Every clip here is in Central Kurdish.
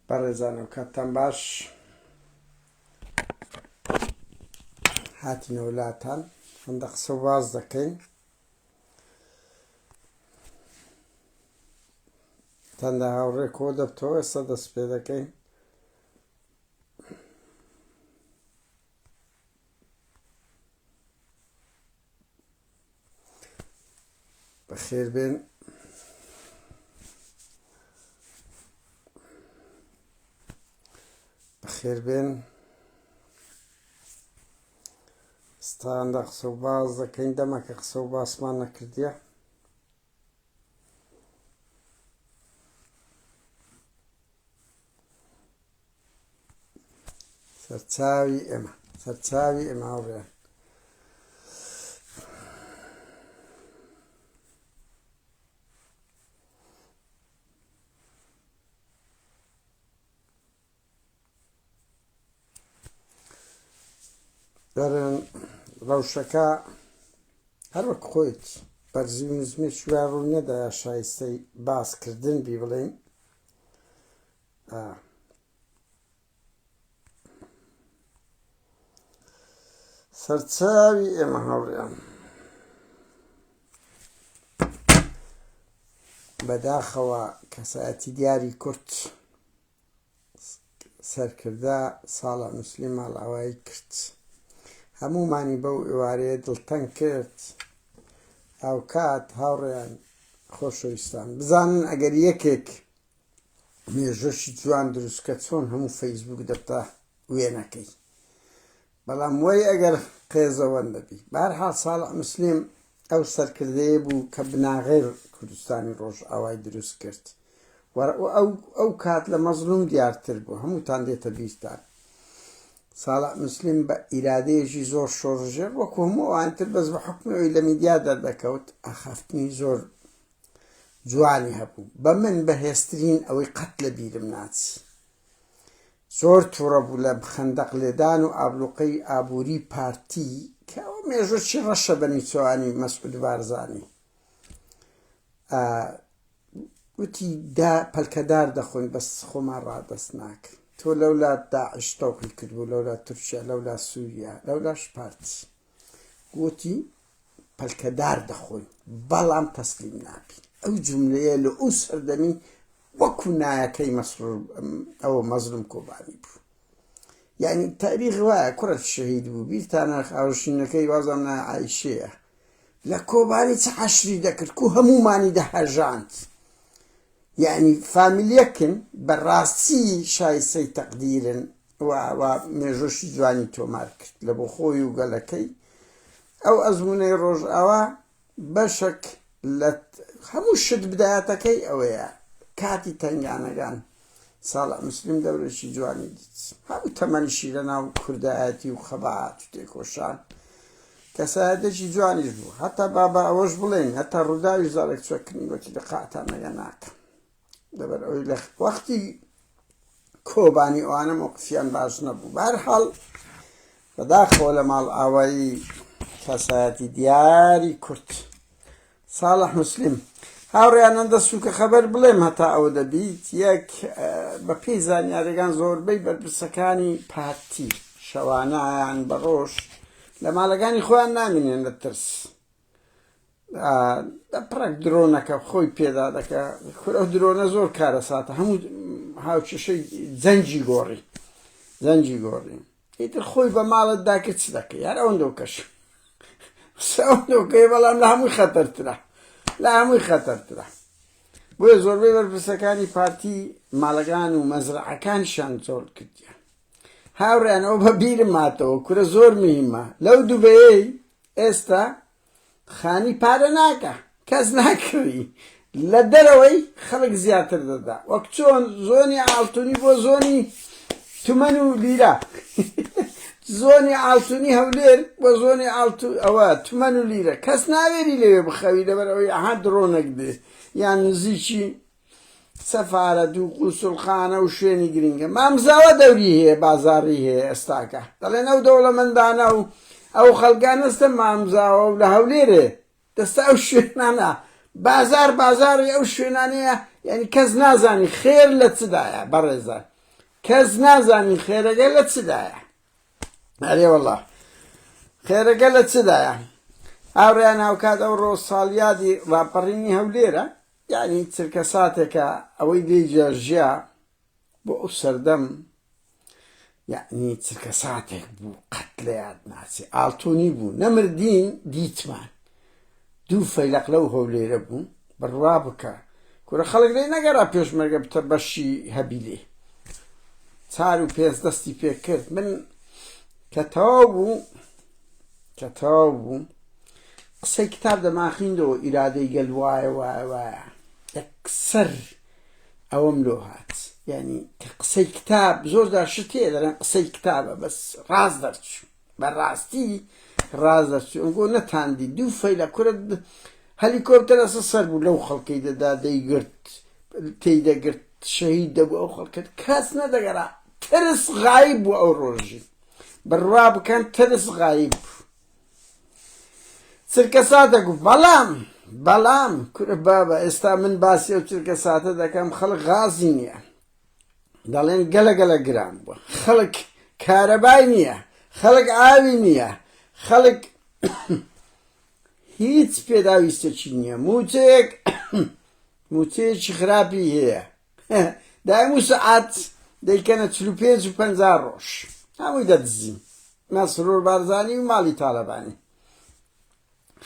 بەڕێزانم کاتتان باش هاتینە وڵاتان هەندە قسە واز دەکەین تەندە هاوڕێ کۆ دەبتەوە ئێستا دەست پێ دەکەین بەخێربێن بەخێربێن ئێستا هەندە قسە و باز دەکەین دەمەکە قسە و باسمان نەکردیە سەرچاوی ئێمە هاوڕێیان دەرێن ڕەوشەکە هەر وەک خۆیت بەرزی و نزمی شوێن ڕوو نەدایە شایستەی باسکردن بی بڵێین سەرچاوی ئێمە هاوڕێیان بەداخەوە کەسایەتی دیاری کورد سەرکردە ساڵح موسڵیم ماڵئاوایی کرد هەمومانی بەو ئێوارەیە دڵتەنگ کرد ئەو کات هاوڕێیان خۆشەویستان بزانن ئەگەر یەکێک مێژوشی جوان دروستکە چۆن هەموو فەیسبوک دەبتە وێنەکەی بەڵام وەی ئەگەر قێزەوەندە بی بەهەرحاڵ ساڵح موسڵیم ئەو سەرکردەیە بوو کە بناغێر کوردستانی ڕۆژئاوای دروست کرد ئەو کات لە مەزلوم دیارتر بوو هەمووتان دێتە بیرتان ساڵح موسڵیم بە ئیرادەیەکی زۆر شۆڕژێر وەکو هەموو ئەوانتر بەس بە حکمەوەی لە میدیا دەردەکەوت ئاخافتنی زۆر جوانی هەبوو بە من بەهێزترین ئەوەی قەت لە بیرم ناچی زۆر تووڕە بوو لە خەندەق لێدان و ئابلوقەی ئابووری پارتی کە ئەوە مێژووی ڕەشە بە نیچەوانی مەسعود بارزانی وتی پەلکەدار دەخۆین بەس خۆمان ڕادەست ناکەین تۆ لەولا داعش تەوقی کردبوو لەولا تورکیا لەولا سووریا لەولاش پارتی گوتی پەلکەدار دەخۆین بەڵام تەسلیم نابین ئەو جوملەیە لە ئەو سەردەمی وەکو نایەکەی ئەوە مەزلوم کۆبانی بوو یعنی تاریخ وایە کوڕە شەهید بوو بیرتانە ئاوشینەکەی وازم نایە عایشەیە لە کۆبانی چه عەشری دەکرد کو هەمومانی دەهەژاند یعنی فامیلیەکن بەڕاستی شایستەی تەقدیرن و مێژوشی جوانی تۆمار کرد لە بۆ خۆی و گەلەکەی ئەو ئەزمونەی ڕۆژئاوا بەشێک لە هەموو شت بدایەتەکەی ئەوەیە کاتی تەنگانەکان ساڵح موسڵیم دەورێکی جوانی دیت هەموو تەمەنیشی لەناو کوردایەتی و خەباعات و تێکۆشان کەسایەتێکی جوانیش بوو هەتا بابا ئەوەش بڵێن هەتا ڕووداوی زارێک چۆکردنی وەکی لە قاتانەکە ناکەم لەبەر ئەوەی لە وەختی کۆبانی ئەوانە مۆقفیان باش نەبوو بەهەرحاڵ بەداخەوە لە ماڵ ئاوایی کەسایەتی دیاری کورد ساڵح موسڵیم هاوڕێیان ئەندە سووکە خەبەر بڵێم هەتا ئەوە دەبیت یەک بە پێی زانیاریەکان زۆربەی بەرپرسەکانی پارتی شەوانەیان بە ڕۆژ لە ماڵەکانی خۆیان نامێنێن لە ترس پڕێک درۆنەکە خۆی پێدا دەکە ئەو درۆنە زۆر کارە ساتە هەموو هاوچەشەی زەنجی گۆڕی ئیتر خۆی بە ماڵت داکرد چ دەکەی یار ئەوەندەوکەش ئەوەندەوکەی بەڵام لە هەمووی خەتەرترە بۆیە زۆربەی بەرپرسەکانی پارتی ماڵەکان و مەزرعەکانیشان زۆر کردیان هاوڕێیان ئەوە بە بیرم ماتەوە کورە زۆر مهمە لەو دووبەیەی ئێستا خانی پارە ناکە کەس ناکەوی لە دەرەوەی خەڵک زیاتر دەدا وەک چۆن زۆنی ئاڵتونی بۆ زۆنی تومەن و لیرە زۆنی ئاڵتونی هەولێر بۆ زۆنی ئەوە تومەن و لیرە کەس ناوێری لەوێ بخەوی لەبەر ئەوەی ئەها درۆنێک دێ یان نزیکی سەفارەت و قوسڵخانە و شوێنی گرنگە مامزاوە دەوری هەیە بازاڕی هەیە ئێستاکە دەڵێن ئەو دەوڵەمەندانە و ئەو خەڵکان ئەستە مامزاوە و لە هەولێرێ دەستە ئەو شوێنانە بازاری ئەو شوێنانەیە یعنی کەس نازانی خێر لە چدایە بەڕێزە کەس نازانی خێرەگە لە چدایە. ئەرێ وەڵڵا خێرەگە لە چدایە. هاوڕێیان هاوکات ئەوڕۆ ساڵیادی ڕاپەڕینی هەولێرە، یعنی چرکە ساتێکە ئەوەی لێی جێژیا بۆ ئەو سەردەم، یعنی چرکە ساتێک بوو قەت لە یاد ناچێ، ئاڵتۆنی بوو نەمردین دیتمان. دوو فەیلق لەو هەولێرە بوو بڕوا بکە کورە خەڵک لێ نەگەڕا پێشمەرگە بتە بەشی هەبی لێ چار و پێنج دەستی پێ کرد. من کە تەواو بوو قسەی کتاب دەماخیندەوە ئیرادەی گەل وایە وایە یەکسەر ئەوەم لۆ هات. یعنی کە قسەی کتاب زۆردا شتێ دەڵێن قسەی کتابە بەس ڕاز دەرچوو، بەڕاستی ڕاز دەرچوو. ئەمگۆ نەتاندی دوو فەیلە کورە هەلیکۆپتەرە سەر بوو لەو خەڵکەی دەدا دەیگرت تێیدەگرت شەهید دەبوو ئەو خەڵکت کەس نەدەگەڕا. ترس غایب بوو ئەو ڕۆژی بڕوا بکەن ترس غایب بوو. چرکە ساتە گوت بەڵام کورە بابە ئێستا من باسی ئەو چرکە ساتە دەکەم خەڵک غازی نییە، دەڵێن گەلە گران بووە، خەڵک کارەبای نییە، خەڵک ئاوی نییە، خەڵک هیچ پێداویستێکی نییە، موچەیەکی خراپی هەیە. دایموو سەعات دەیکەنە 45 و 50 ڕۆژ هەمووی دەدزین. مەسرور بارزانی و ماڵی تاالبانی.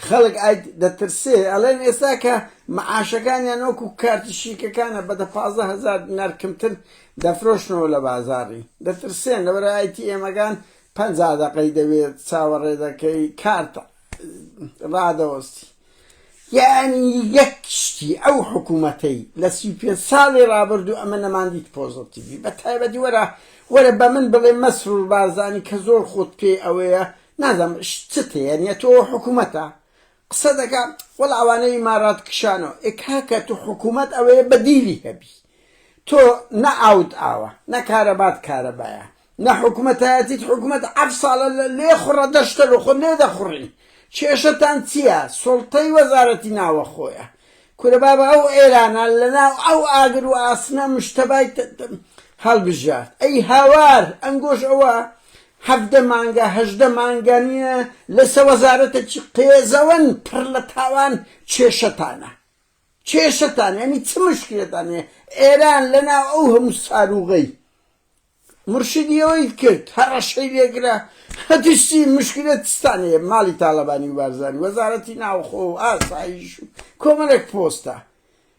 خەڵک دەترسێ ئەڵێن ئێستا کە مەعاشەکانیان وەکو کارتی شیکەکانە بەدە 15,000 دینار کەمتر دەفرۆشنەوە لە بازاڕی، دەترسێن لەبەرە ئەیتیئێمەکان 50 دەقەی دەوێت چاوەڕێ دەکەی کارت ڕادەوەستی. یعنی یەک شتی ئەو حکوومەتەی لە 35 ساڵی ڕابردوو ئەمە نەماندیت پۆزتیڤی بە تایبەتی وەرە بە من بڵێ مەسرور بارزانی کە زۆر خۆت پێ ئەوەیە نازانم چت هەیە تۆ حکوومەتە قسە دەکە وەڵ ئەوانەی ئیمارات کشانەوە کاکە تو حکوومەت ئەوەیە بەدیلی هەبی، تۆ نە ئاوت ئاوە نە کارەبات کارەبایە نە حکوومەتایەتیت حکوومەت 7 ساڵە لێ خوڕە دەشتە لە خۆ لێ دەخوڕی. کێشەتان چییە؟ سڵتەی وەزارەتی ناوە خۆیە. کورە بابە ئەو ئێرانە لەناو ئەو ئاگر و ئاسنە مشتەبای هەڵبژات. ئەی هاوار ئەنگۆش ئەوە 17 مانگە 18 مانگە نییە لەسە وەزارەتێکی قێزەوەن پڕ لە تاوان کێشەتان یعنی چ مشکلتانەیە؟ ئێران لەناو ئەو هەموو ساروغەی مرشدیەوەی کرد هەڕەشەی لێگرا هەتیشتی مشکلت ستانەیە ماڵی تاالبانی و بارزانی وەزارەتی ناوخۆ و ئاسایش و کۆمەڵێک پۆستە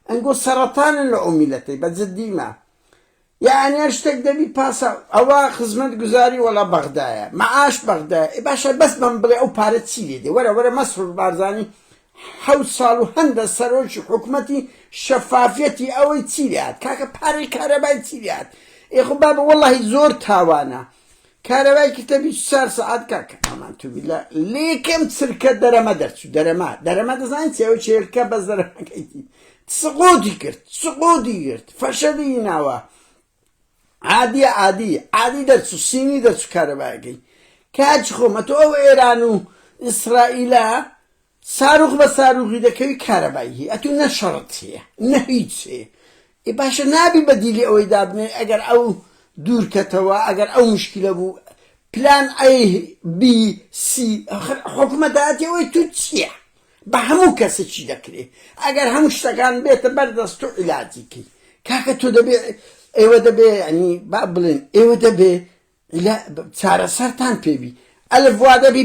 ئەنگۆ سەرەتانن لە ئەو میلەتەی بە جددیمە. یعنی هەر شتێک دەبی پاسە ئەوە خزمەت گوزاری وەڵا بەغدایە مەعاش بەغدایە باشە بەس من بڵێ ئەو پارە چی لێ دێ وەرە مەسرور بارزانی 7 ساڵ و هەندە سەرۆکی حکوومەتی شەفافەتی ئەوەی چی لێهات کاکە پارەی کارەبای چی لێهات ئێخۆ بابە وەڵڵاهی زۆر تاوانە کارەبای کتەبی 4 سەعات کاکە ئەمان تو بیلا لێکم چرکە دەرەمە دەرچوو دەرەمە دەزانین چێوە چێرکە بەس دەرەمەکەیتی سقوطی کرد فەشەلی ناوە عادی دەرچوو سینی دەرچوو کارەبایەکەی کاچ خۆمە تۆ ئەو ئێران و ئیسرائیلە ساروخ بە ساروخی دەکەوی کارەبایی هەیە ئەتو نە شەڕت هەیە نە هیچ هەیە باشە نابی بەدیلی ئەوەی دابنێ ئەگەر ئەو دوورکەتەوە ئەگەر ئەو مشکلە بوو پلان ئەی بی سی حکومەتایەتی ئەوەی تو چییە بە هەموو کەسێکی دەکرێت ئەگەر هەموو شتەکان بێتە بەردەست و عیلاجیکەی کاکە تۆ دەبێ ئێوە دەبێ ینی با بڵێن ئێوە دەبێ چارەسەرتان پێبی ئەلف وا دەبی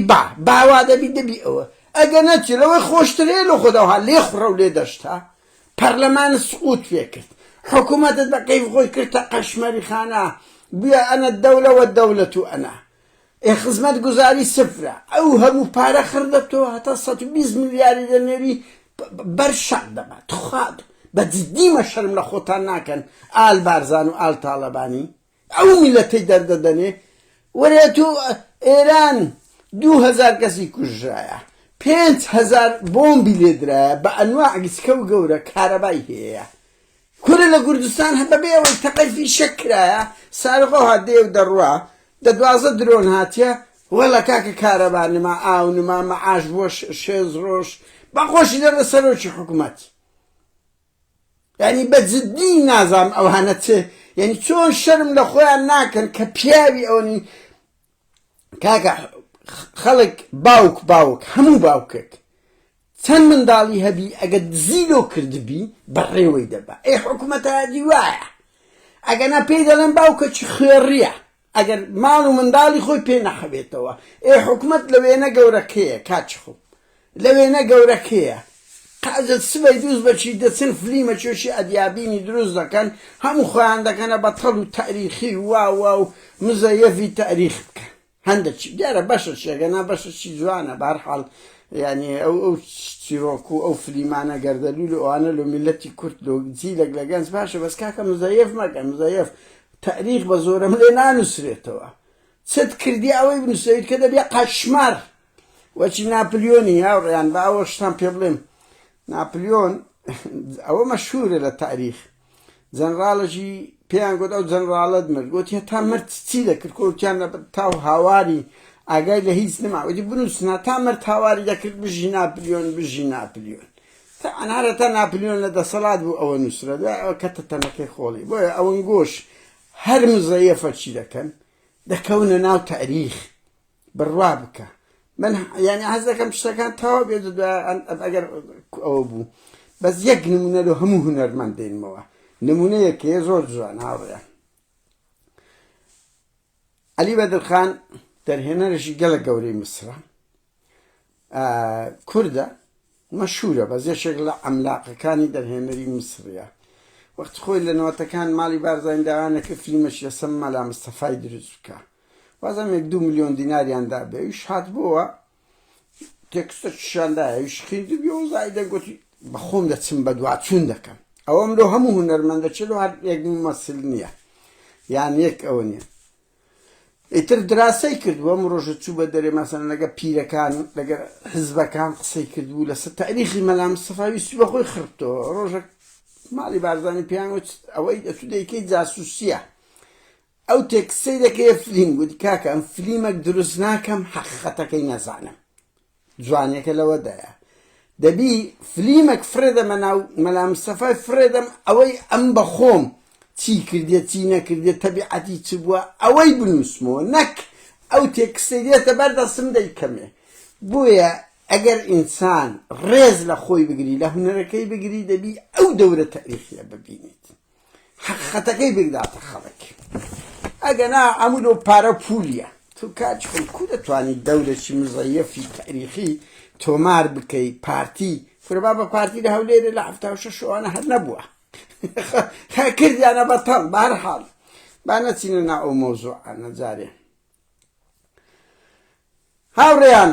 باوا دەبی ئەوە ئەگە نەچی لەوەی خۆشترێ لە خۆداها لێ خوڕە و لێ دەشتا پەرلەمان سقوط پێ کرد حکوومەتت بە قەیف خۆی کردە قەشمەری خانە بیا ئەنە دەولە و دەولەت و ئەنا خزمەت گوزاری سفرە ئەو هەموو پارە خردەتەوە هەتا 120 میلیاری دەنێری بەرشەق دەبات توخات بە جددیمە شەرم لە خۆتان ناکەن ئال بارزان و ئال تاالبانی ئەو میلەتەی دەردەدەنێ وەرێ تو ئێران 2000 کەسی کوژرایە 5000 بۆمبی لێدرایە بە ئەنواع گسکە و گەورە کارەبای هەیە کورە لە کوردستان بەبێ ئەوەی تەقەیفی شەکرایە سارقۆ هاتێ و دەڕوا 12 درۆن هاتیە وەڵا کاکە کارەبانما ئاونما مەعاش بۆ 6 ڕۆژ بەخۆشی دەردە سەرۆکی حکوومەت ینی بە جددی نازام ئەوانە چێ یعنی چۆن شەرم لە خۆیان ناکەن کە پیاوی ئەوەنی کاکە خەڵک باوک هەموو باوکێک چەند منداڵی هەبی ئەگە زیرۆ کردبی بەڕێوەی دەبا ئێ حکومەتە هادی وایە ئەگەنا پێی دەڵێن باوکە چ خوێڕیە ئەگەر ماڵ و منداڵی خۆی پێ نەخەبێتەوە ئێ حکومەت لەوێنە گەورەکەیە کاچخۆ لەوێنە گەورەکەیە قازت سبەی دووز بەچی دەچن فلیمە چۆشی ئەدیابینی دروست دەکەن هەموو خۆیان دەکەنە بەتەڵ و تاریخی وا و مزەیەفی تاریخ بکە هەندێکی دیارە بەشە چێگەنا بەشەی جوانە بەهەرحاڵ یعنی ئەو چیرۆک و ئەو فلیمانە گەردەلوول و ئەوانە لە میلەتی کورد لۆ جیلێک لە گەنج باشە بەس کاکە مزەیەف مەکە مزەیەف تاریخ بە زۆرەم لێ نانووسرێتەوە چت کردی ئەوەی بنووسیت کە دەبێ قەشمەر وەچی ناپلیۆنی هاوڕێیان بە ئەوە شتان پێ بڵێم ناپلیۆن ئەوە مەشهورە لە تاریخ جەنرالێکی پێیان گوت ئەو جەنرالت مرد گوتی تا مرد چی دەکرد کۆتیان تاو هاواری ئاگای لە هیچ نەما وتی بنووسنا تا مرد هاواری دەکرد بژی ناپلیۆن تا ئەنارە تا ناپلیۆن لە دەسەڵات بوو ئەوە نووسرە ئەوە کەتە تەنەکەی خۆڵی بۆیە ئەوەن گۆش هەر مزەیەفە چی دەکەن دەکەونە ناو تاریخ بڕوا بکە من یعنی حەز دەکەم شتەکان تەواو بێت ئەگەر ئەوە بوو بەس یەک نمونە لە هەموو هونەرمەند دێنمەوە نمونەیەکەیە زۆر جوان هاوڕێیان عەلی بەدرخان دەرهێنەرێکی گەلە گەورەی میسرە کوردە مەشهورە بەس یەکێک لە عەملاقەکانی دەرهێنەری میسریە وەختی خۆی لە نەوەتەکان ماڵی بارزانی داوانەکە فلیمەشی لەسەر مەلا مستەفای دروست بکە وازم 2 ملیۆن دیناریاندا بێ ئەویش هات بۆوە تێکستەکیشاندایە ئەویش خوێندبی و زایدە گوتی بەخۆم دەچم بە دوواچوون دەکەم ئەوەم لەو هەموو هونەرمەندە چێت و هەر یەک مەسل نییە یان یەک ئەوە نییە ئیتر دراسەی کردووە ڕۆژە چوو بە دەرێ مەسەلەن لەگە پیرەکان لەگە حزبەکان قسەی کردبوو لەسەر تاریخی مەلا مستەفا ویستی بە خۆی خرتەوە ڕۆژێک ماڵی بارزانی پێیان وت ئەوەی دەچوو دەیکەی جاسووسیە ئەو تێکسەی دەکەیە فلیم گوتی کاکە ئەم فلیمەک دروست ناکەم حەقیقەتەکەی نەزانم جوانێکە لەوەدایە دەبی فلیمەک فرێدەمە ناو مەلا مستەفای فرێدەم ئەوەی ئەم بەخۆم چی کردێ چی نەکردێ تەبیعەتی چ بووە ئەوەی بنووسمەوە نەک ئەو تێکسەی دێتە بەردەستم دەیکەمێ بۆیە ئەگەر ئینسان ڕێز لە خۆی بگری لە هونەرەکەی بگری دەبی ئەو دەورە تاریخیە ببینیت حەقیقەتەکەی بگداتە خەڵک ئەگەنا ئەمونۆ پارە پولیە تو کاچ خۆی کو دەتوانیت دەورێکی مزەیەفی تاریخی تۆمار بکەی پارتی فرەبا بە پارتی لە هەولێرە لە 76 ئەوانە هەر نەبووە کردیانە بەتەڵ بەهەرحاڵ با نەچینە ناو ئەو مەوزوعانە جارێ هاوڕێیان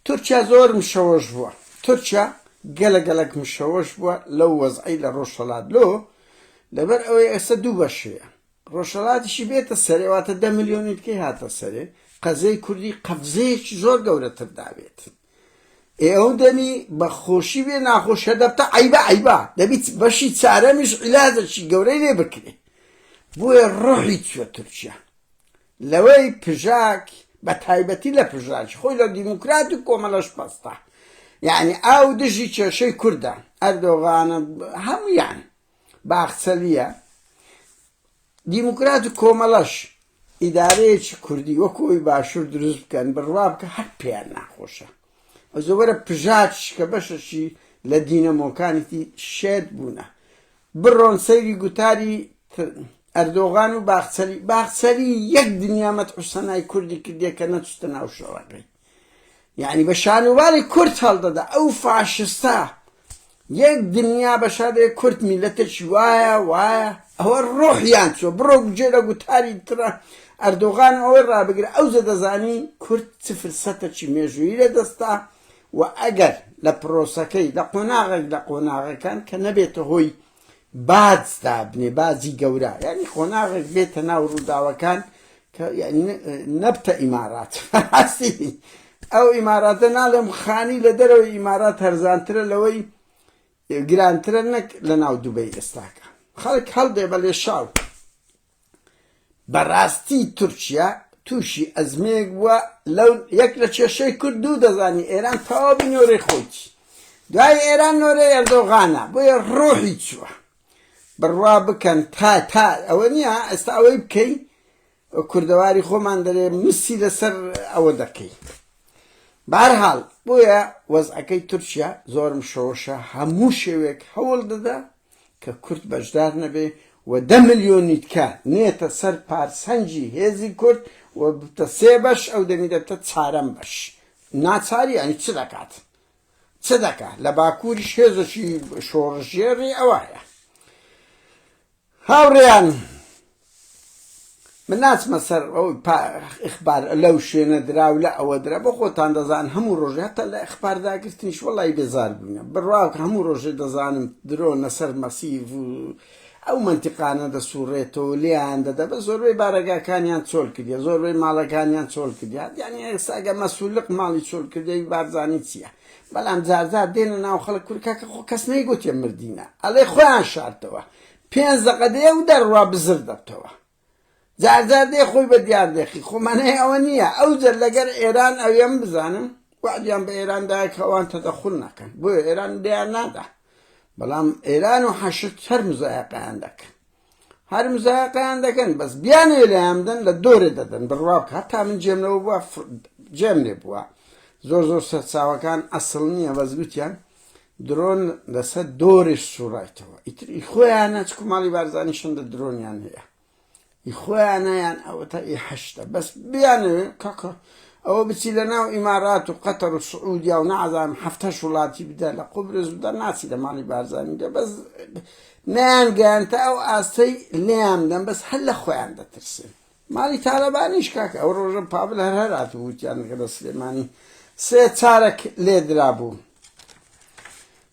تورکیا زۆر مشەوەش بووە تورکیا گەلەگەلک مشەوەش بووە لەو وەزعی لە ڕۆژهەڵات لۆ لەبەر ئەوەی ئێستا دوو بەشەیە ڕۆژهەڵاتیشی بێتە سەرێ واتە 10 ملیۆنی تکەی هاتە سەرێ قەزەی کوردی قەبزەیەکی زۆر گەورەتر دابێت ئێوە دەمی بەخۆشی بێ ناخۆشە دەبتە عیبە دەبیت بەشی چارەمیش عیلاجێکی گەورەی لێ بکرێ بۆیە ڕۆحی چووە تورکیا لەوەی پژاک بە تایبەتی لە پژاکی خۆی لە دیموکرات و کۆمەڵەش پەستە یعنی ئاو دژی کێشەی کووردە ئەردۆغانە هەمویان باخچەلیە دیموکرات و کۆمەڵەش ئیدارەیەکی کوردی وەکۆی باشوور دروست بکەن بڕوا بکە هەر پێیان ناخۆشە زۆوەرە پژاکش کە بەشەشی لە دینەمۆکانێتی شێت بوونە بڕۆن سەیری گوتاری ئەردۆغان و باخچەلی یەک دنیا مەتحوسەنای کوردی کردێ کە نەچوتە ناو شەڕەکەی یعنی بە شانواری کورد هەڵدەدا ئەو فاشستە یەک دنیا بە شادەیە کورد میلەتێکی وایە ئەوە ڕۆحیان چۆ بڕۆ گوجێ لە گوتاری ترە ئەردۆغان ئەوەی ڕابگرە ئەو زەدەزانی کورد چ فرسەتێکی مێژووی لە دەستا و ئەگەر لە پرۆسەکەی لە قۆناغەکان کە نەبێتە هۆی بازدا بنێ بازی گەورە یعنی قۆناغێک بێتە ناو ڕووداوەکان کە نەبتە ئیمارات ئەو ئیماراتە ناڵێم خانی لە دەرەوەی ئیمارات هەرزانترە لەوەی گرانترە نەک لە ناو دووبەی ئێستاکە خەڵک هەڵدێ بە لێ شاو بەڕاستی تورکیا تووشی ئەزمەیەک بووە لەو یەک لە کێشەی کورد دوو دەزانی ئێران تەواوی نۆرەی خۆیی دوای ئێران نۆرەی ئەردۆغانە بۆیە ڕۆحی چووە بڕوا بکەن تا ئەوە نییە ئێستا ئەوەی بکەی کوردەواری خۆمان دەرێ مسی لەسەر ئەوە دەکەی. بەهەرحاڵ بۆیە وەزعەکەی تورکیا زۆرم شەوەشە هەموو شێوێک هەوڵ دەدا کە کورد بەشدار نەبێ و 10 ملیۆنی تکە نێتە سەر پارسەنجی هێزی کورد و بتە 3 بەش ئەو دەمیدەتە 4 بەش. ناچاری ئەنی چ دەکات؟ چ دەکات؟ لە باکووریش هێزەشی شۆڕژێڕی ئەوایە. هاوڕێیان من ناچمە سەر ئیخبار لەو شوێنە دراو لە ئەوە درا بۆ خۆتان دەزان هەموو ڕۆژێ هەتا لە ئیخبار داگرتنیش وەڵی بێزار بووینە بڕواکە هەموو ڕۆژێ دەزانم درۆن لەسەر مەسیڤ و ئەو منتیقانە دەسوڕێتەوە لێیان دەدا بە زۆربەی بارەگاکانیان چۆل کردیە زۆربەی ماڵەکانیان چۆل کردیا یعنی ئێستاگە مەسوولق ماڵی چۆل کردەی بارزانی چییە بەڵام جارجار دێنە ناو خەڵک کورکاکە خۆ کەس نەیگوتێ مردینە ئەڵێ خۆیان شاردەوە 5 دقە دێ و دەڕوا بزر دەبتەوە جارجار دێ خۆی بە دیار دێخی خۆمانەیە ئەوە نییە ئەو جەر لەگەر ئێران ئەوێم بزانم وعدیان بە ئێراندا کە ئەوان تەدەخول نەکەن بۆیە ئێران دیان نادا بەڵام ئێران و حەشد هەر مزایقەیان دەکەن هەر مزایقەیان دەکەن بەس بیانێ لەیان بدەن لە دۆرێ دەدەن بڕوا بکە هەتا من جێملەوە بووە جێم لێ بووە زۆر سەرچاوەکان ئەسڵ نییە بەس گوتیان درۆن لەسەر دۆرێش سوڕایتەوە ئیتری خۆیانە چکو ماڵی بارزانی شەندە درۆنیان هەیە خۆیانەیان ئەوە تا هەشتە بەس بیانەوێ کاکە ئەوە بچی لە ناو ئیمارات و قەتەر و سعودیا و نەعەزانم 7 وڵاتی بدە لە قوبرس بدە ناچی لە ماڵی بارزانی دە بەس نەیانگەیان تا ئەو ئاستەی لێیان بدەن بەس هەر لە خۆیان دەترسن ماڵی تالەبانیش کاکە ئەو ڕۆژە پابل هەر هەرات و وتیان کە لە سلێمانی 3 چارەک لێدرا بوو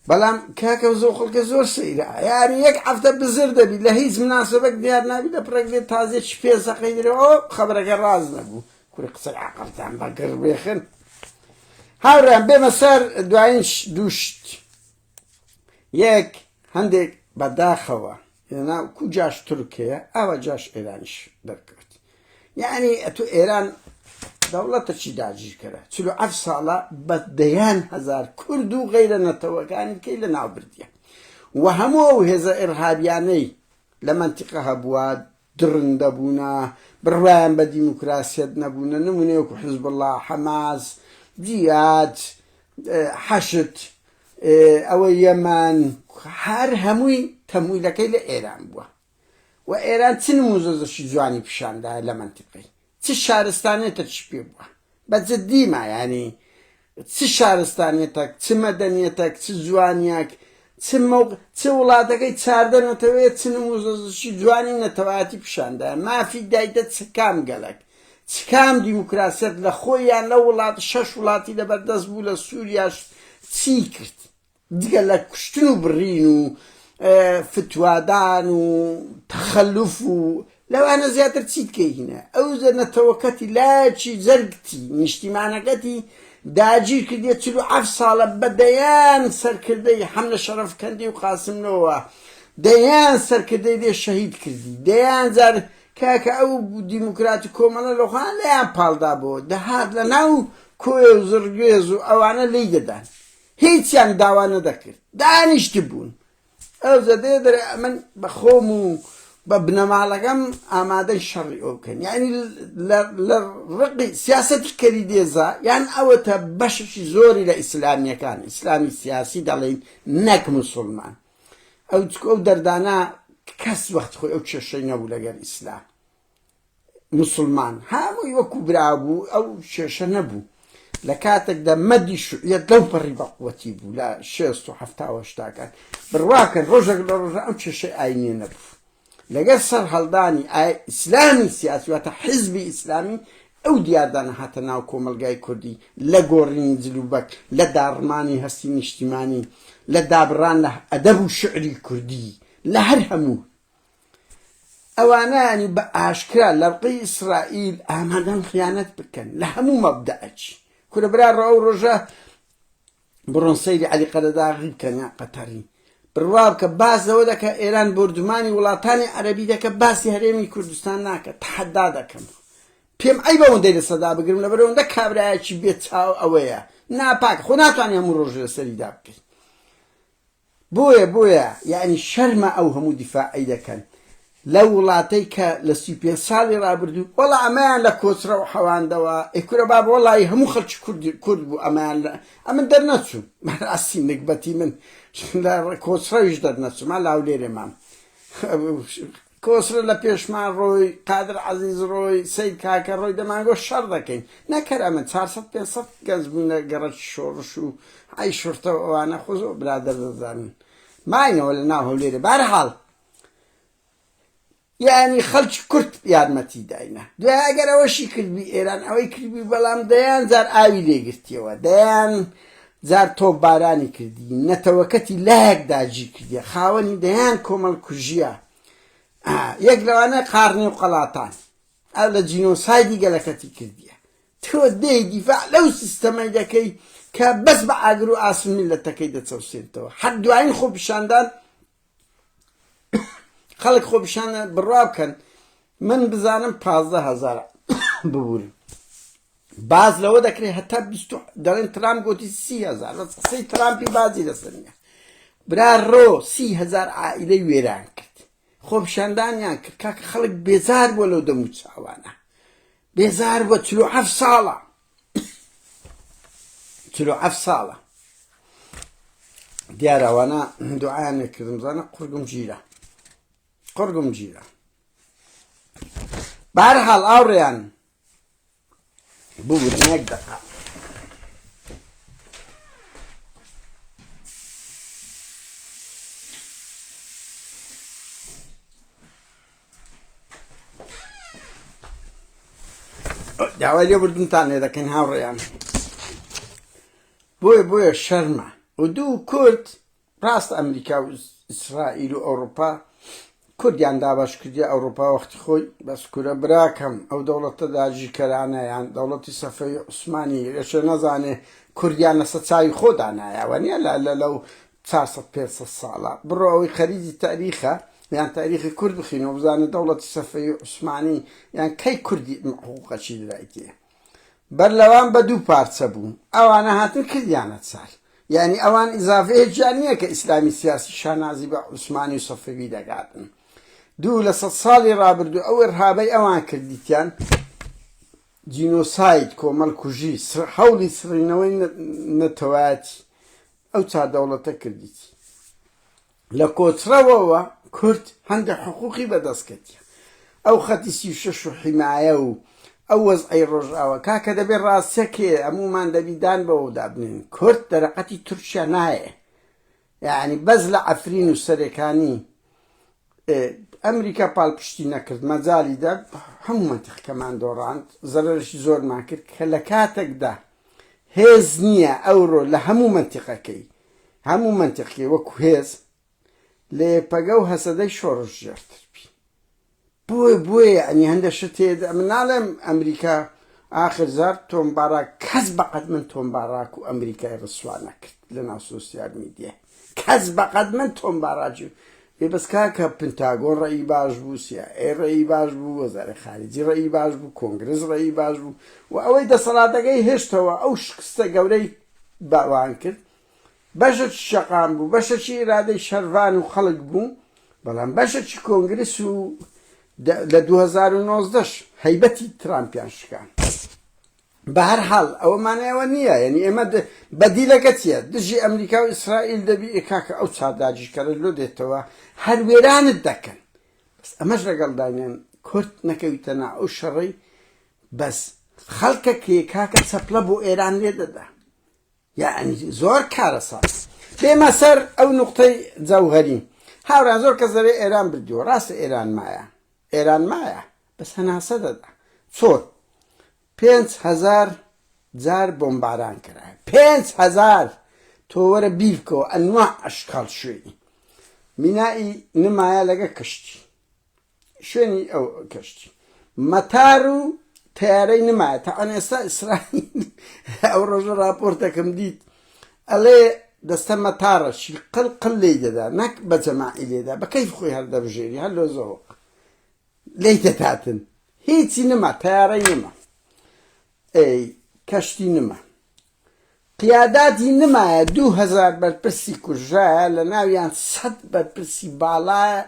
بەڵام کاکە زۆر خەڵکە زۆر سەیرە یاری 1 هەفتە بزر دەبی لە هیچ مناسبەت دیار نابی لە پرەگرێت تازێکی 5 دقەی درەوە خەبەرەکە ڕاز نەبوو کوری قسە عەقڵتان بەگڕ بێخن هاوڕێیان بێمە سەر دوایین دووشت یەک هەندێک بەداخەوە لەناو کوجاش تورکیە ئەوە جاش ئێرانیش دەرکەوت یعنی ئەتو ئێران دەوڵەتێکی داگیر کرا 47 ساڵە بە دەیان هەزار کورد و غەیرە نەتەوەکانی کەی لە ناو بردیە و هەموو ئەو هێزە ئێرهابیانەی لە مەنتیقە هەبووە درندە بوونە بڕوایان بە دیموکراسیەت نەبوونە نمونەیەکو حیزب الله حەماس جیاد حەشد ئەوە یەمان هەر هەمووی تەمویلەکەی لە ئێران بووە و ئێران چ نموزەشی جوانی پیشاندایە لە مەنتیقەی چ شارستانێتە چی پێ بووە بەجددیمە ینی چ شارستانێتەک چ مەدەنیەتەک چ جوانیەک چ وڵاتەکەی چاردە نەتەوەیە چ نموزەشی جوانی نەتەوایەتی پیشاندایە مافی دایتە چ کام گەلک چ کام دیموکراسیەت لە خۆیان لە وڵات 6 وڵاتی لەبەردەست بوو لە سووریاش چی کرد دیگە لە کوشتن و بڕین و فتوادان و تەخەلوف و لەوانە زیاتر چیت کەینە ئەو نەتەوەکەتی لاچی زەرگتی نیشتیمانەکەتی داگیر کردێ 47 ساڵە بەدەیان سەرکردەی حەملە شەرەفکەندی و قاسمنەوە دەیان سەرکردەی لێ شەهید کردی دەیان جار کاکە ئەو دیموکراتی کۆمەڵە لەخۆیان لەیان پاڵدا بۆ دەهات لە ناو کۆیە و زرگێز و ئەوانە لی دەدان هیچیان داوا نەدەکرد دانیشتی بوون ئەو زەدێ دەرێ من بە خۆم و بە بنەماڵەکەم ئامادەی شەڕی ئەو بکەن یعنی لە ڕقی سیاسەتی کەریدێزە یان ئەوەتە بەشێکی زۆری لە ئیسلامیەکان ئیسلامی سیاسی دەڵێن نەک موسڵمان ئەو دەردانە کەس وەخت خۆی ئەو کێشەی نەبوو لەگەر ئیسلام موسڵمان هەمووی وەکو برابوو ئەو کێشە نەبوو لە کاتێکدا مەدی شوعیەت لەو پەڕی بەقوەتی بوو لە 60 و 70 بڕواکەن ڕۆژێک لە ڕۆژە ئەو کێشەی ئاینیە نەبوو لەگەر سەر هەڵدانی ئیسلامی سیاسی واتە حیزبی ئیسلامی ئەو دیاردانە هاتە ناو کۆمەلگای کوردی لە گۆڕینی جلوبەک لە داڕمانی هەستی نیشتیمانی لە دابڕان لە ئەدەب و شعری کوردی لە هەر هەموو ئەوانانی بە ئاشکرا لە ڕقی ئیسرائیل ئامادەن خیانەت بکەن لە هەموو مەبدەعەکی کورە برا ڕەو ڕۆژە بڕۆن سەیری عەلی قەرەداغی بکەن یا قەتەری بڕوا بکە باس ئەوە دەکە ئێران بردومانی وڵاتانی عەرەبی دەکە باسی هەرێمی کوردستان ناکە تەحەدا دەکەم پێم ئەی بەوەندەی لە سەدا بگرم لەبەرەوەندە کابرایەکی بێت چاو ئەوەیە ناپاک خۆ ناتوانێ هەموو ڕۆژ لەسەریدا بکەیت بۆیە یعنی شەرمە ئەو هەموو دیفاعی دەکەن لەو وڵاتەی کە لە 35 ساڵی ڕابردوو وەڵا ئەمەیان لە کۆچرە و حەواندەوە ئێکورە باب وەڵی هەموو خەڵکی کورد بوو ئەمەیان ئەمن دەرنەچوو ئەسی نکبەتی من لە کۆچرەویش دەرنەچوو ما لاولێرێ مام کۆسرە لە پێشمان ڕۆی قادر عەزیز ڕۆی سەید کاکە ڕۆی دەمانگۆ شەڕ دەکەین نەکەر ئەمە 400-500 گەنج بوون لە گەڕەکی شۆڕش و ئای شورتەوە ئەوانە خۆ زۆر برادەر دەزانن ماینەوە لە ناو هەولێرە بەرحاڵ یعنی خەڵکی کورد یارمەتی داینە دوای ئەگەر ئەوەشی کردبی ئێران ئەوەی کردبی بەڵام دەیان جار ئاوی لێگرتیەوە دەیان جار تۆ بارانی کردی نەتەوەکەتی لایەک داگیر کردیە خاوەنی دەیان کۆمەڵ کوژیە یەک لەوانە قارنێ و قەڵاتان ئەو لە جینۆسایدی گەلەکەتی کردیە تۆ دەی دیفاع لەو سیستەمەی دەکەی کە بەس بە ئاگر و ئاسن میلەتەکەی دەچەوسێنتەوە هەر دوایین خۆپیشاندان خەڵک خۆپیشانە بڕوا بکەن من بزانم 15,000 ببورن باز لەوە دەکرێت هەتا دەڵێن ترامپ گوتی 30,000 بەس قسەی ترامپی بازی لەسەر نییە برا ڕۆ 30,000 عائیلەی وێران کرد خۆپیشاندانیان کرد کاکە خەڵک بێزار بووە لەو دەم و چاوانە بێزار بووە 47 ساڵە 47 ساڵە دیارە ئەوانە دوعایان نەکردم زانە قورگم گیرە بەهەرحاڵ ئاوڕێیان ببورن یەک دەقا داوای لێبوردنتان لێ دەکەین هاوڕێیان بۆیە شەرمە و دوو کورد ڕاست ئەمریکا و ئیسرائیل و ئەوروپا کوردیان دابش کردی ئەوروپا وەختی خۆی بەس کورە براکەم ئەو دەوڵەتە داژیکەرانەیان دەوڵەتی سەفەوی عوسمانی لەشە نەزانێ کوردیان لەسەر چاوی خۆدانایەوە نیە لەو 400-500 ساڵە بڕۆ ئەوەی خەریجی تاریخە یان تاریخی کورد بخینەوە بزانێت دەوڵەتی سەفەوی عوسمانی یان کەی کوردی حقوقەچی درایتیە بەرلەوان بە دوو پارچە بوو ئەوانە هاتن کردیانە چار یعنی ئەوان ئیزافەیەکیان نییە کە ئیسلامی سیاسی شانازی بە عوسمانی و سەفەوی دەگاتن دوو لە 100 ساڵی ڕابردوو ئەو ئێرهابەی ئەوان کردیتیان جینۆساید کۆمەڵ کوژی هەوڵی سڕینەوەی نەتەوایەتی ئەو چار دەوڵەتە کردیتی لە کۆچرەوەوە کورد هەندێک حقوقی بەدەستکەتیە ئەو خەتی 36 و حیمایە و ئەو وەزعی ڕۆژاوە کاکە دەبێت ڕاستەکێ هەمومان دەبیدان بەوە دابنین کورد دەرەقەتی تورکیا نایە یعنی بەس لە عەفرین و سەرەکانی ئەمریکا پاڵپشتی نەکرد مەجالیدا هەموو مەنتیقەکەمان دۆڕاند زەرەرشی زۆرمان کرد کە لە کاتێکدا هێز نییە ئەوڕۆ لە هەموو مەنتیقی وەکو هێز لە پەگە و هەسەدەی شۆڕش ژێرتر بی بۆیە ئەنی هەندە شت تێدا من ناڵێم ئەمریکا ئاخر زار تۆمباراک کەس بەقەد من تۆمباراک و ئەمریکای ڕسوا نەکرد لە ناو سۆسیال میدیە کەس بەقەد من تۆمباراکی بەس کاکە پنتاگۆن ڕێی باش بوو CIA ڕێی باش بوو وەزارەی خارجی ڕێی باش بوو کۆنگرس ڕێی باش بوو و ئەوەی دەسەڵاتەکەی هێشتەوە ئەو شکستە گەورەی باوان کرد بەشێکی شەقام بوو بەشێکی ئیرادەی شەروان و خەڵک بوو بەڵام بەشێکی کۆنگرس و لە 2019 هەیبەتی ترامپیان شکان بەهەرحاڵ ئەوەمانەوە نییە یعنی ئێمە بەدیلەکە چیە دژی ئەمریکا و ئیسرائیل دەبی کاکە ئەو چارداجیکەرە لۆ دێتەوە هەر وێرانت دەکەن بەس ئەمەش لەگەڵ داینێن کورد نەکەویتە نا ئەو شەڕی بەس خەڵکەکێ کاکە چەپلە بۆ ئێران لێ دەدا یعنی زۆر کارە ساز دێمە سەر ئەو نوقتەی جەوهەری هاوران زۆر کەس دەبێ ئێران بردیوە ڕاستە ئێران مایە بەس هەناسە دەدا چۆن 5,000 جار بۆمباران کرا 5,000 تۆ وەرە بیرکەوە ئەنواع ئەشکال شوێنی مینایی نمایە لەگە کەشتی شوێنی ئەو کەشتی مەتار و تیارەی نمایە تا ئەنێستا ئیسرائیل ئەو ڕۆژە راپۆرتەکەم دیت ئەڵێ دەستە مەتارەشی قڵ لێی دەدا نەک بە جەماعی لێدا بە کەیف خۆی هەردەبژێری هەر لۆ زەوق لێی دەداتن هیچی نما تیارەی نما ئەی کەشتی نما قیاداتی نمایە 2000 بەرپرسی کوژایە لە ناویان 100 بەرپرسی باڵایە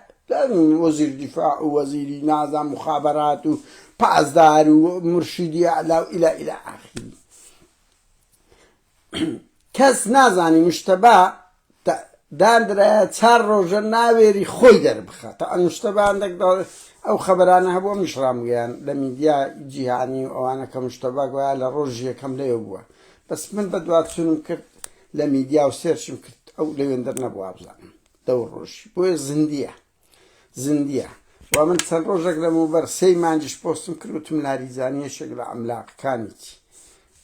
وەزیر دیفاع و وەزیری نازام مخابرات و پازدار و مرشیدی ئەعلا و ئیلە ئاخری کەس نازانی مشتەبا دانرایە 4 ڕۆژە ناوێری خۆی دەربخات تا ئەم مشتەباندێک ئەو خەبەرانە هەبووە میشڕامگەیان لە میدیا جیهانی و ئەوانە کە مشتەبا گویا لە ڕۆژ یەکەم لێو بووە بەس من بە دواتچوونم کرد لە میدیا و سێرچم کرد ئەو لەوێندەر نەبووە بزانم دەو ڕۆژی بۆیە زندیە و من چەند ڕۆژێک لەمەوبەر 3 مانجیش پۆستم کرد وتم لاریزانیەشێک لە ئەملاقەکانیتی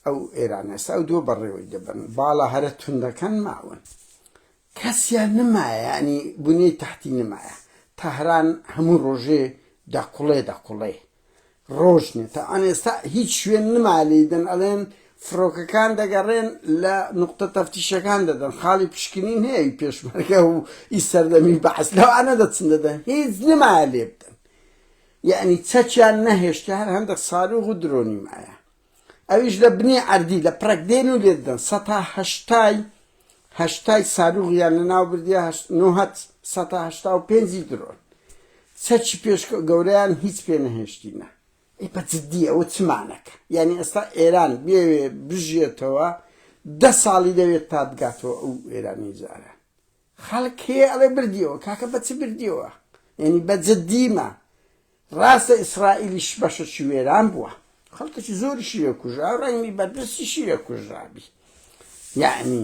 ئەو ئێرانە ئێستا ئەو دووە بەڕێوەی دەبن باڵا هەرە توندەکان ماون کەسیان نمایە ینی بنیەی تەحتی نمایە تەهران هەموو ڕۆژێ دەقوڵێ ڕۆژ نیە تا ئەن ئێستا هیچ شوێن نمالەیدن ئەڵێن فرۆکەکان دەگەڕێن لە نوقتە تەفتیشەکان دەدەن خاڵی پشکنین هەیە پێشمەرگە و ئی سەردەمی بەحس لەوانە دەچن دەدەن هیچ نمایە لێ بدەن یعنی چەکیان نەهێشتە هەر هەندێک ساروغ و درۆنی مایە ئەویش لە بنی عەردی لە پرەک دێن و لێ دەدەن 180 ساروغیان لەناو بردیە 985 درۆن چەکی پێش گەورەیان هیچ پێ نەهێشتینە بە جددی ئەوە چمانەکە یعنی ئێستا ئێران بێوێ بژێتەوە 10 ساڵی دەوێت تا بگاتەوە ئەو ئێرانی جارە خەڵک هەیە ئەڵێ بردیەوە کاکە بە چ بردیەوە یعنی بە جددیمە ڕاستە ئیسرائیلیش بەشەکی وێران بووە خەڵکێکی زۆری شیعە کوژرا ڕەنگی بەرپرسی شیعە کوژرابی یعنی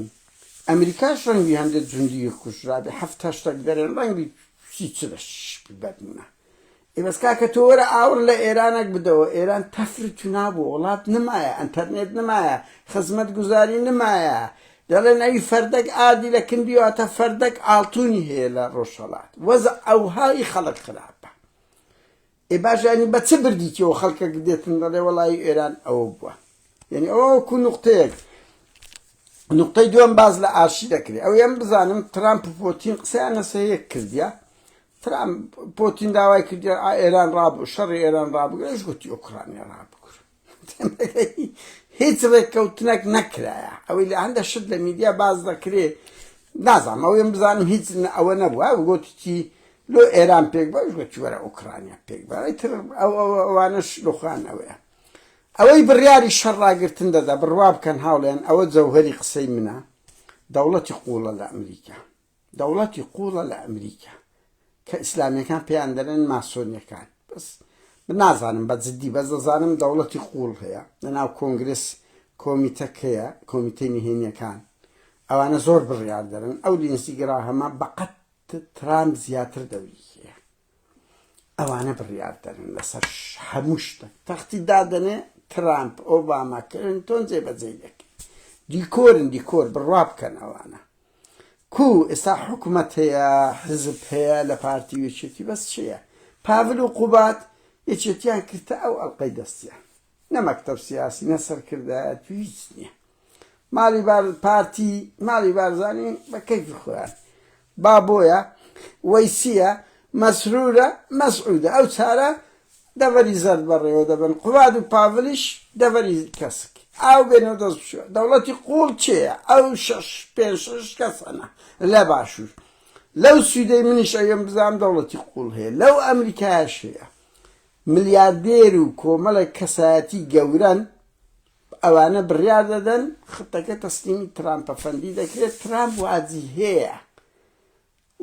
ئەمریکاش ڕەنگی هەندێک جوندی کوژرابی 7-8 دەرێن ڕەنگی چرەش بەدمونە بەس کاکە تۆ وەرە ئاور لە ئێرانێک بدەوە ئێران تەفرت و نابوو وڵات نمایە ئەنتەرنێت نمایە خزمەت گوزاری نمایە دەڵێن ئەوی فەردەك ئادی لە کندی واتە فەردەك ئاڵتونی هەیە لە ڕۆژهەڵات وەزە ئەوهایی خەڵک خراپە باش ینی بە چ بردیتەوە خەڵکێک دێتن دەڵێ وەڵی ئێران ئەوە بووە یعنی ئەوەکو نوقتەیەک نوقتەی دووەم باز لە ئاشی دەکرێت ئەو ێم بزانم ترامپ و پۆتین قسەیان لەسەر کردیە ترامپ پۆتین داوای کردیە ئێران ڕابوو شەڕی ئێران ڕابگرش گوتی ئوکرانیا ڕابگر هیچ ڕێککەوتنێک نەکرایە ئەوەی لە هەندە شت لە میدیا باز دەکرێت نازانم ئەوێم بزانم هیچ ئەوە نەبووە گوتی لۆ ئێران پێک بەش گوتی وەرە ئوکرانیا پێک بەڕێتر ئەوانش لۆخان ئەوەیە ئەوەی بڕیاری شەڕاگرتن دەدا بڕوا بکەن هاوڵێن ئەوە جەوهەری قسەی منە دەوڵەتی قوڵە لە ئەمریکا دەوڵەتی قوڵە لە ئەمریکا کە ئیسلامیەکان پێیان دەرێن ماسۆنیەکان بەس من نازانم بە جددی بەس دەزانم دەوڵەتی قوڵ هەیە لەناو کۆنگرس کۆمیتەک هەیە کۆمیتەی نهێنیەکان ئەوانە زۆر بڕیار دەرن ئەو لینسیگرا هەمە بەقەت ترامپ زیاتر دەوری هەیە ئەوانە بڕیار دەرن لەسەر هەموو شتێک تەختی دادەنێ ترامپ ئۆباما کلینتۆن جێبەجێ دەکەن دیکۆر بڕوا بکەن ئەوانە کو ئێستا حکوومەت هەیە حزب هەیە لە پارتی یەکێتی بەس چییە پاڤل و قوبات یەکێتیان کردە ئەو ئەڵقەی دەستیان نە مەکتەب سیاسی نە سەرکردایەت هیچ نییە ماڵی پارتی ماڵی بارزانانی بە کەیفی خۆیان با بۆیە وەیسیە مەسرورە مەسعودە ئەو چارە دەڤەری زەرد بەڕێوە دەبن قوباد و پاڤلیش دەڤەری کەسک ئاو بێنەوە دەست بشوە دەوڵەتی قوڵ چێە ئەو 6 کەسەنە لە باشوور لەو سوودەی منیش ئەوێم بزانم دەوڵەتی قوڵ هەیە لەو ئەمریکایش هەیە ملیاردێر و کۆمەڵە کەسایەتی گەورەن ئەوانە بڕیار دەدەن خەتەکە تەسلیمی ترامپە فەندی دەکرێت ترامپ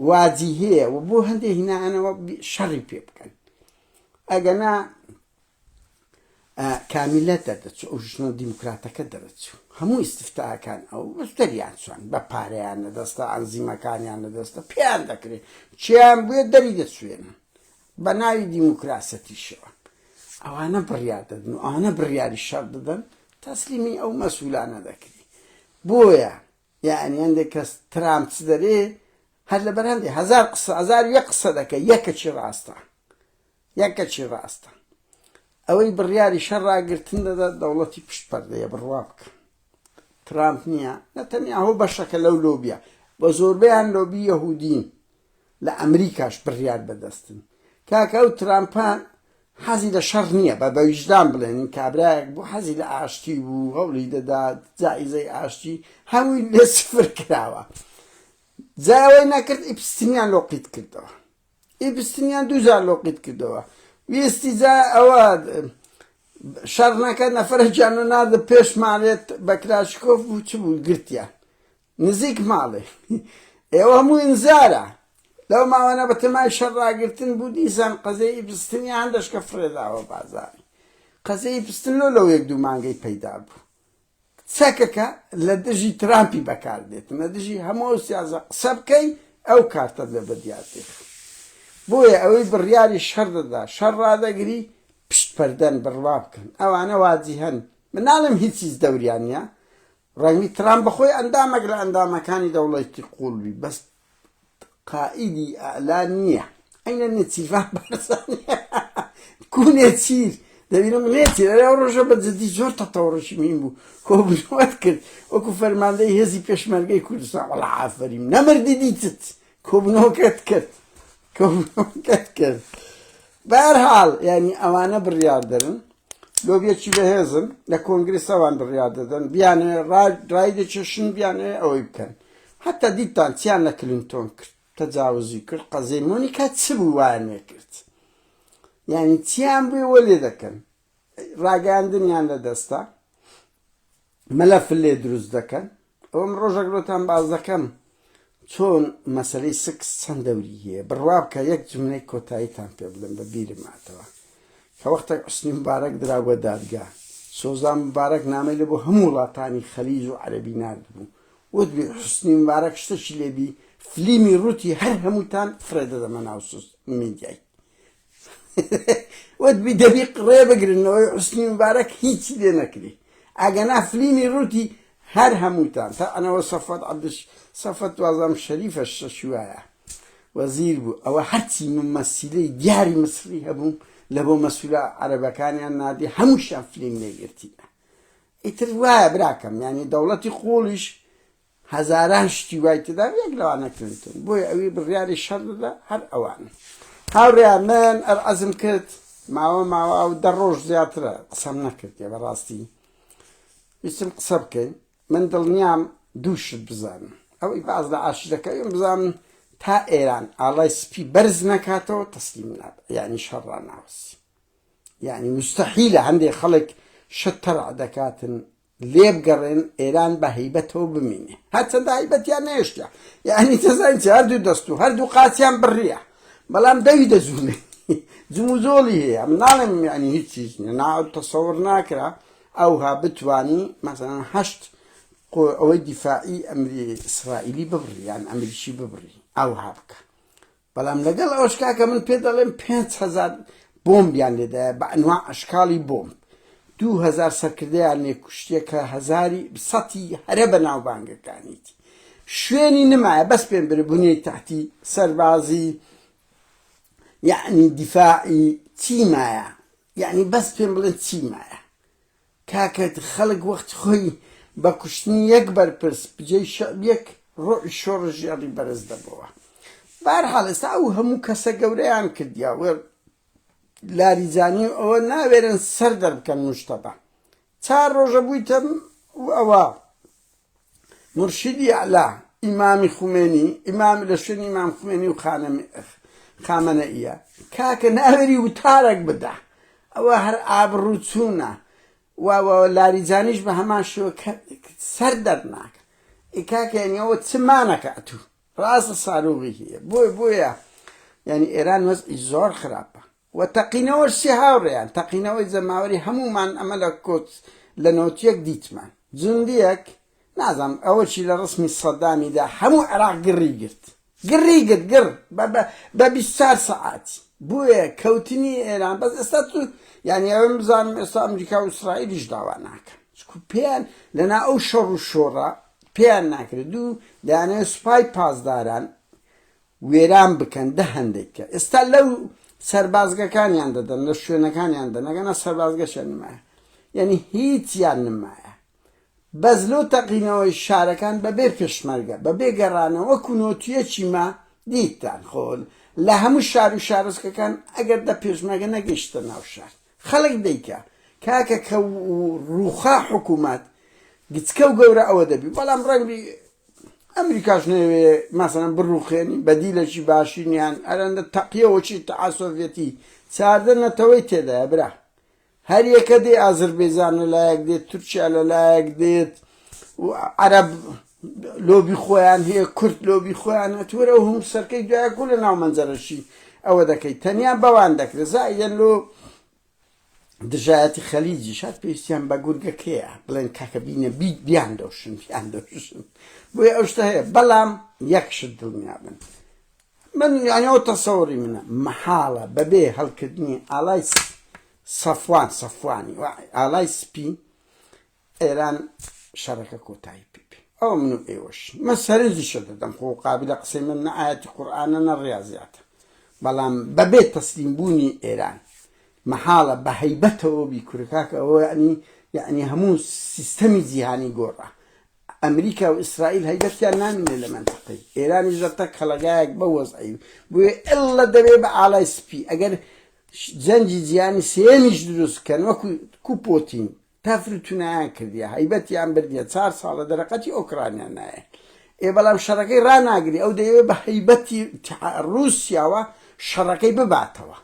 واجی هەیە و بۆ هەندێک هینانەوە شەڕی پێ بکەن ئەگەنا کامیلەت دەردەچوو ئەو ژنە دیموکراتەکە دەرەچوو هەموو ئیستفتاکان ئەو دەریان چوان بە پارەیان لەدەستە ئەنزیمەکانیان لەدەستە پێیان دەکرێت چیان بوێ دەری دەچوێنن بە ناوی دیموکراسەتیشەوە ئەوانە بڕیار دەدن و ئەوانە بڕیاری شەڕ دەدەن تەسلیمی ئەو مەسئولانە دەکری بۆیە یعنی هەندێک کەس ترامپ چ دەرێ هەر لەبەر هەندێک هەزار یەک قسە دەکە یەکەچی ڕاستە ئەوەی بڕیاری شەڕاگرتن دەدا دەوڵەتی پشت پەردەیە بڕوا بکە ترامپ نییە نەتەنیاهۆ بەشەکە لەو لۆبیە بە زۆربەیان لۆبی یەهودین لە ئەمریکاش بڕیار بەدەستن کاکە ئەو ترامپان حەزی لە شەڕ نییە بە بەویژدان بڵێن کابراایەک بوو حەزی لە ئاشتی بوو هەوڵی دەدات جائیزەی ئاشتی هەمووی لێ سفر کراوە جاوەی نەکرد ئیپستنیان لۆقیت کردەوە ئیپستنیان 2000 لۆقیت کردەوە ویستی جا ئەوە شەڕ نەکە نەفرە جیان و نادە پێش ماڵێت بە کلاشکۆف بوو چ بوو گرتیان نزیک ماڵێ ئێوە هەموو ئینزارە لەو ماوەنە بە تەمای شەڕاگرتن بوو دیسان قەزەی ئیپستنیان دەشکە فرێداوە بازاری قەزەی ئیپستن لەو یەک دوو مانگەی پەیدا بوو چەکەکە لە دژی ترامپی بەکاردێتن لە دژی هەموو سیاسە قسە بکەی ئەو کارتە لە بەدیاتێک بۆیە ئەوەی بڕیاری شەڕ دەدا شەڕ ڕادەگری پشت پەردەن بڕوا بکەن ئەوانە واجی هەن من ناڵێم هیچیز دەوریان نیە ڕەنگی ترامپ بەخۆی ئەندامێک لە ئەندامەکانی دەوڵەتی قوڵبی بەس قائیدی ئەعلان نییە ئەینە نێچیرفان بەرزانیە کوونێ چیر دەبینم نێچیر ئەو ڕۆژە بە جددی زۆر تەتەوڕشی مین بوو کۆبنەوەت کرد وەکو فەرماندەی هێزی پێشمەرگەی کوردستان وەڵا ئافەریم نەمردی دیتت کۆبنەوەکەت کرد کۆبنەوەکەت کرد بەهەرحاڵ یعنی ئەوانە بڕیار دەرن لۆبیەکی بەهێزن لە کۆنگرسەوان بڕیار دەدەن بیانێ ڕای دەچێشن بیانێ ئەوەی بکەن حتا دیتان چیان لە کلینتۆن کرد تەجاوزی کرد قەزەی مۆنیکا چ بوو وانێ کرد یعنی چیان بووی وە لێ دەکەن ڕاگەاندنیان لە دەستا مەلەف لێ دروست دەکەن ئەوم ڕۆژەگرۆتان باز دەکەم چۆن مەسەلەی سکس چەند دەوری هەیە بڕوا بکە یەک جملەی کۆتاییتان پێ بڵێم بە بیرم هاتەوە کە وەختێک حوسنی مبارەک دراوە دادگا سۆزان مبارەک نامەی لە بۆ هەموو وڵاتانی خەلیج و عەرەبی نارد بوو وتبێ حوسنی مبارەک شتێکی لێبی فلیمی ڕووتی هەر هەمووتان فرێدەدەمە ناو میدیای وتبی دەبی ڕێ بگرنەوەی حوسنی مبارەک هیچی لێ نەکری ئەگەنا فلیمی ڕووتی هەر هەمووتان تا ئەنەوە سەفەت وازام شەریفە شەشوایە وەزیر بوو ئەوە هەرچی ممەسیلەی دیاری مصری هەبوو لە بۆ مەسئولە عەرەبەکانیان نادی هەمووشیان فلیم لێگرتینە ئیتر وایە براکەم یعنی دەوڵەتی قوڵیش هەزاران شتی وای تێدا یەک لەوانە کلینتۆن بۆیە ئەوی بڕیاری شەڕ دەدا هەر ئەوان هاوڕێیان من ئەرعەزم کرد ماوە و 10 ڕۆژ زیاترە قسەم نەکردێ بەڕاستی ویستم قسە بکەین من دڵنیام دوو شت بزانم ئەوەی باز لە عاشیرەکەیم بزانم تا ئێران ئاڵای سپی بەرز نەکاتەوە تەسلیم نابێت یعنی شەڕان ناوەسی یعنی مستەحیلە هەندێک خەڵک شت تەڕع دەکاتن لێ بگەڕێن ئێران بە هەیبەتەوە بمینێ هەرچەندە هەیبەتیان نێشتە یعنی تەزانین هەردوو دەست و هەردوو قاچیان بڕیە بەڵام دەوی دەزوونێ جم و زۆڵی هەیە من ناڵێم یعنی هیچ چیز نیە ناو تەسەوڕ ناکرا ئەوها بتوانی مەسەڵەن 8 ئەوەی دیفاعی ئەمری ئیسرائیلی ببڕی یان ئەمریکی ببڕی ئەوها بکە بەڵام لەگەڵ ئەوەش کاکە من پێ دەڵێم 5000 بۆمبیان لێدایە بە ئەنواع ئەشکاڵی بۆمب 2000 سەرکردەیان لێ کوشتێ کە 100 هەرە بە ناوبانگەکانیتی شوێنی نمایە بەس پێم برە بنیەی تحتی سەربازی یعنی دیفاعی چیمایە یعنی بەس پێم بڵێن چیمایە کاکە خەڵک وەخت خۆی بە کوشتنی یەک بەرپرس بجێ یەک ڕۆی شۆڕ ژێڕی بەرز دەبەوە بەهەرحاڵ ئێستا ئەو هەموو کەسە گەورەیان کردیا لاریجانی ئەوە ناوێرن سەر دەربکەن مشتەبە 4 ڕۆژە بوویتە ئەوە مرشیدی ئەعلا ئیمامی خومێنی ئیمام لە شوێنی ئیمام خومێنی و خامنەئیە کاکە ناوێری وتارێک بدە ئەوە هەر ئابڕوو چوونە لاریجانیش بە هەمان شێوە سەر دەرناکە کاکەنیەوە چمانەکەتو ڕاستە ساروغی هەیە بۆیە یعنی ئێران وەزئی زۆر خراپە و تەقینەوەش سێ هاوڕێیان تەقینەوەی زەماوەری هەمومان ئەمە لە کۆت لە نۆتیەک دیتمان جوندیەک نازانم ئەوەی لە ڕسمی سەدامیدا هەموو عێراق گڕی گرت بە 24 سەعاتی بۆیە کەوتنی ئێران بەس ئێستا تو یعنی ئەوم بزانم ئێستا ئەمریکا و ئیسرائیلیش داوا ناکەن پێیان لەنا ئەو شەڕ و شۆڕە پێیان ناکرێت دوو دەیانەوێت سوپای پاسداران وێران بکەن هەندێککە ئێستا لەو سەربازگەکانیان دەدەن لە شوێنەکانیان دەن ئەگەنە سەربازگەشیان نمایە یعنی هیچیان نمایە بەس لەو تەقینەوەی شارەکان بەبێ پێشمەرگە بەبێ گەڕانەوە وەکو نۆتیەکی ما دیتان خۆل لە هەموو شار و شارۆچکەکان ئەگەر دە پێشمەرگە نەگەیشتە ناو شار خەڵک دەیکا کاکە کە ڕووخا حکوومەت گچکە و گەورە ئەوە دەبی بەڵام ڕەنگی ئەمریکاش نەوێ مەسەڵەن بڕوخێنی بەدیلەکی باشینیان ئەرەندە تەقیەوەکی تەعاسۆڤێتی چاردە نەتەوەی تێدایە برا هەر یەکە دێ ئازەربەیجان لەلایەک دێت تورکیا لەلایەک دێت عەرەب لۆبی خۆیان هەیە کورد لۆبی خۆیان هەتوورە و هەموو سەرکەی دوایە کۆ لە ناو مەنزەرەشی ئەوە دەکەیت تەنیا بەوان دەکرێت زائیدەن لۆ دژایەتی خەلیجی شاد پێویستیان بە گورگەکەیە بڵێن کاکە بینە بیان دۆشن بیان دۆشن بۆیە ئەو شتە هەیە بەڵام یەکشت دڵنیا بن من یانەوە تەسەوری منە مەحاڵە بەبێ هەڵکردنی ئاڵای سەفوانی ئاڵای سپی ئێران شەڕەکە کۆتایی پێ ئەوە من و ئێوەش مە سەرنجیشە دەدەم خۆ قابلە قسەی من نە ئایەتی قورئانە نە ڕیاضیاتە بەڵام بەبێ تەسلیمبوونی ئێران مەحاڵە بە هەیبەتەوە بیکوورکاکە ئەوە یعنی هەموو سیستەمی جیهانی گۆڕە ئەمریکا و ئیسرائیل هەیبەتیان نامینێ لە منتەقەی ئێرانی ژەتە کەڵەگایەک بە وەزعی بۆیە ئێڵە دەبێ بە ئاڵای سپی ئەگەر جەنجی جیهانی سێمیش دروستکەن وەکو پۆتین تەفروتونایان کردیە هەیبەتیان بردیە 4 ساڵە دەرەقەتی ئۆکرانیا نایە بەڵام شەڕەکەی ڕناگری ئەو دەیەوێت بە هەیبەتی رووسیاوە شەڕەکەی بباتەوە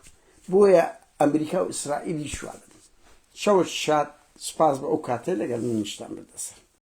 بۆیە ئەمریکا و ئیسرائیلی شوادن شەوت شاد سپاس بە ئەو کاتێ لەگەڵ منیشتان بردەسەر